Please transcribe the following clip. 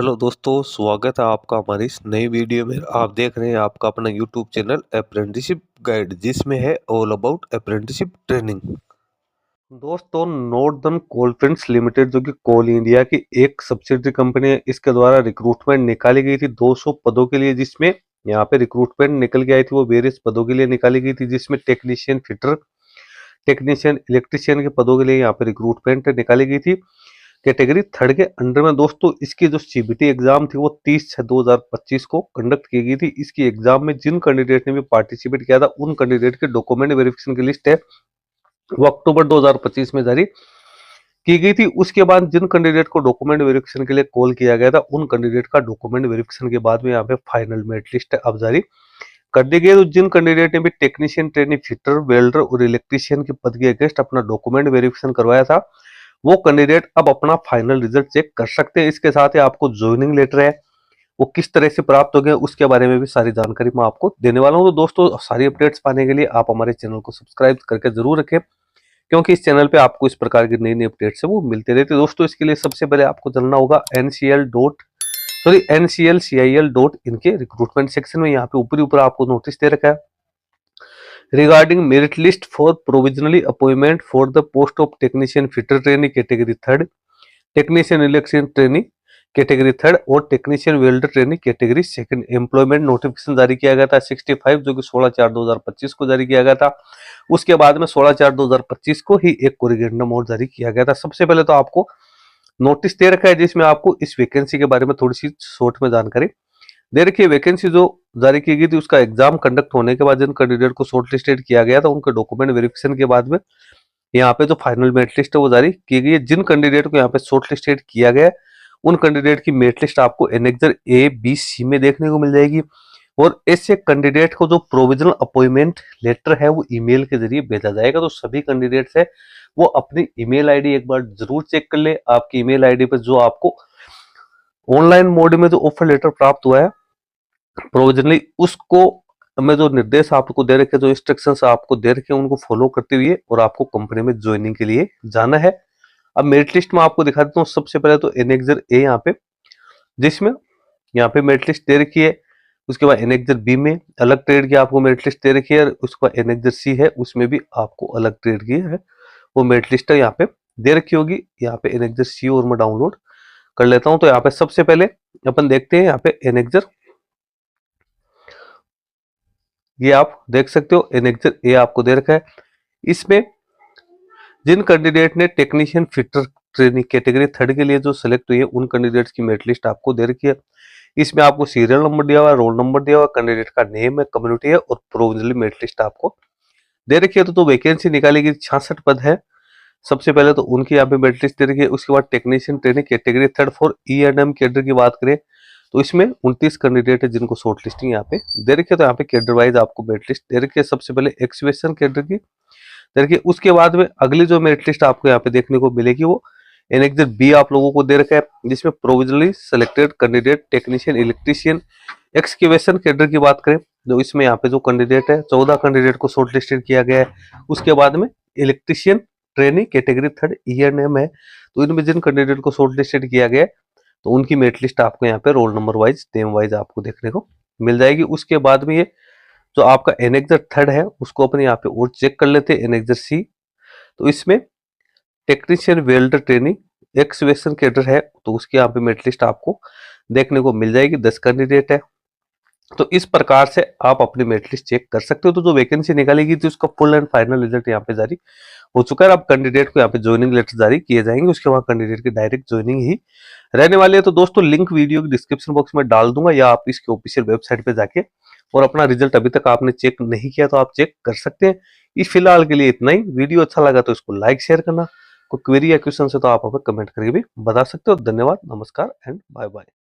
Hello दोस्तों, स्वागत है आपका हमारी इस नई वीडियो में। आप देख रहे हैं आपका अपना यूट्यूब चैनल अप्रेंटिसशिप गाइड, जिसमें है ऑल अबाउट अप्रेंटिसशिप ट्रेनिंग। दोस्तों, नॉर्दर्न कोलफील्ड्स लिमिटेड जो कि कोल इंडिया की एक सब्सिडरी कंपनी है, इसके द्वारा रिक्रूटमेंट निकाली गई थी 200 पदों के लिए, जिसमें यहाँ पे रिक्रूटमेंट निकल के आई थी वो वेरियस पदों के लिए निकाली गई थी, जिसमें टेक्नीशियन फिटर, टेक्नीशियन इलेक्ट्रीशियन के पदों के लिए यहाँ पे रिक्रूटमेंट निकाली गई थी कैटेगरी थर्ड के अंडर में। दोस्तों, इसकी जो सीबीटी एग्जाम थी वो 30/6/2025 को कंडक्ट की गई थी। इसकी एग्जाम में जिन कैंडिडेट ने भी पार्टिसिपेट किया था उन कैंडिडेट के डॉक्यूमेंट वेरिफिकेशन की लिस्ट है वो अक्टूबर 2025 में जारी की गई थी। उसके बाद जिन कैंडिडेट को डॉक्यूमेंट वेरिफिकेशन के लिए कॉल किया गया था उन कैंडिडेट का डॉक्यूमेंट वेरिफिकेशन के बाद में यहाँ पे फाइनल मेरिट लिस्ट अब जारी कर दी गई। तो जिन कैंडिडेट ने भी टेक्नीशियन ट्रेनी फिटर वेल्डर और इलेक्ट्रीशियन के पद के अगेंस्ट अपना डॉक्यूमेंट वेरिफिकेशन करवाया था वो कैंडिडेट अब अपना फाइनल रिजल्ट चेक कर सकते हैं। इसके साथ ही आपको ज्वाइनिंग लेटर है वो किस तरह से प्राप्त हो गया उसके बारे में भी सारी जानकारी मैं आपको देने वाला हूं। तो दोस्तों, सारी अपडेट्स पाने के लिए आप हमारे चैनल को सब्सक्राइब करके जरूर रखें, क्योंकि इस चैनल पे आपको इस प्रकार की नई नई अपडेट्स है वो मिलते रहते हैं। दोस्तों, इसके लिए सबसे पहले आपको जानना होगा NCLCIL.in के रिक्रूटमेंट सेक्शन में यहाँ पे ऊपर आपको नोटिस दे रखा है regarding merit list for provisionally appointment for the post of technician fitter trainee category third, technician electrician trainee category third और technician welder training category second. Employment notification जारी किया गया था 65 जो कि 16/4/2025 को जारी किया गया था। उसके बाद में 16/4/2025 को ही एक कोरिगेंडम और जारी किया गया था। सबसे पहले तो आपको नोटिस दे रखा है जिसमें आपको इस वैकेंसी के बारे में थोड़ी सी शॉर्ट में जानकारी दे रखी है। वैकेंसी जो जारी की गई थी उसका एग्जाम कंडक्ट होने के बाद जिन कैंडिडेट को शॉर्ट लिस्टेड किया गया था उनके डॉक्यूमेंट वेरिफिकेशन के बाद में यहाँ पे जो फाइनल मेरिट लिस्ट है वो जारी की गई है। जिन कैंडिडेट को यहाँ पे शॉर्ट लिस्टेड किया गया उन कैंडिडेट की मेरिट लिस्ट आपको एनेक्सर A, B, C में देखने को मिल जाएगी। और ऐसे कैंडिडेट को जो प्रोविजनल अपॉइंटमेंट लेटर है वो ईमेल के जरिए भेजा जाएगा। तो सभी कैंडिडेट्स है वो अपनी ईमेल आईडी एक बार जरूर चेक कर ले। आपकी ईमेल आईडी पर जो आपको ऑनलाइन मोड में जो ऑफर लेटर प्राप्त हुआ है प्रोविजनली, उसको मैं जो निर्देश आपको दे रखे, जो इंस्ट्रक्शंस आपको दे रखे उनको फॉलो करते हुए और आपको कंपनी में ज्वाइनिंग के लिए जाना है। अब मेरिट लिस्ट में आपको दिखा देता हूँ। सबसे पहले तो एनेक्सर ए यहाँ पे, जिसमें यहाँ पे मेरिट लिस्ट दे रखी है। उसके बाद एनेक्सर बी में अलग ट्रेड की आपको मेरिट लिस्ट दे रखी है। उसके बाद एनेक्सर सी है, उसमें भी आपको अलग ट्रेड की है वो मेरिट लिस्ट है यहाँ पे दे रखी होगी। यहाँ पे एनेक्सर सी और मैं डाउनलोड कर लेता हूँ। तो यहाँ पे सबसे पहले अपन देखते हैं यहाँ पे एनेक्सर, ये आप देख सकते हो एनेक्सर ए आपको दे रखा है। इसमें जिन कैंडिडेट ने technician fitter training category third के लिए जो सिलेक्ट हुई है उन कैंडिडेट्स की मेरिट लिस्ट आपको दे रखी है। इसमें आपको सीरियल नंबर दिया हुआ है, रोल नंबर दिया हुआ है, कैंडिडेट का नेम है, कम्युनिटी है और प्रोविजनली मेरिट लिस्ट आपको दे रखी है। तो वैकेंसी निकाली गई 66 पद है। सबसे पहले तो उनकी यहाँ पे मेरिट लिस्ट दे रखी है। उसके बाद technician training category third for E&M cadre की बात करें तो इसमें 29 कैंडिडेट है जिनको शॉर्ट लिस्टिंग यहाँ पे दे रखी है। तो यहाँ पे कैडर वाइज आपको मेरिट लिस्ट दे रखी है। सबसे पहले एक्सवेशन कैडर की देखिए, उसके बाद में अगली जो मेरिट लिस्ट आपको यहाँ पे देखने को मिलेगी वो एनेक्सर बी आप लोगों को दे रखा है, जिसमें provisionally selected candidate technician electrician excavation cadre की बात करें तो इसमें यहाँ पे जो कैंडिडेट है 14 कैंडिडेट को शॉर्ट लिस्टेड किया गया है। उसके बाद में electrician training category third E&M है। तो इनमें जिन कैंडिडेट को शॉर्ट लिस्टेड किया गया है तो उनकी मेरिट लिस्ट आपको यहाँ पे roll number wise name wise आपको देखने को मिल जाएगी। उसके बाद में ये जो आपका एनेक्सर थर्ड है उसको अपने यहाँ पे और चेक कर लेते हैं। एनेक्सर सी, तो इसमें technician welder training excavation cadre है तो उसकी यहाँ पे मेरिट लिस्ट आपको देखने को मिल जाएगी। 10 कैंडिडेट है। तो इस प्रकार से आप अपनी मेरिट लिस्ट चेक कर सकते हो। तो जो वैकेंसी निकाली गई थी उसका फुल एंड फाइनल रिजल्ट यहाँ पे जारी हो चुका है। अब कैंडिडेट को यहाँ पे ज्वाइनिंग लेटर जारी किए जाएंगे। उसके बाद कैंडिडेट की डायरेक्ट ज्वाइनिंग ही रहने वाली है। तो दोस्तों, लिंक वीडियो की डिस्क्रिप्शन बॉक्स में डाल दूंगा या आप इसके ऑफिशियल वेबसाइट पे जाके और अपना रिजल्ट अभी तक आपने चेक नहीं किया तो आप चेक कर सकते हैं। इस फिलहाल के लिए इतना ही। वीडियो अच्छा लगा तो इसको लाइक शेयर करना। कोई क्वेरी या क्वेश्चन है तो आप हमें कमेंट करके भी बता सकते हो। धन्यवाद, नमस्कार एंड बाय बाय।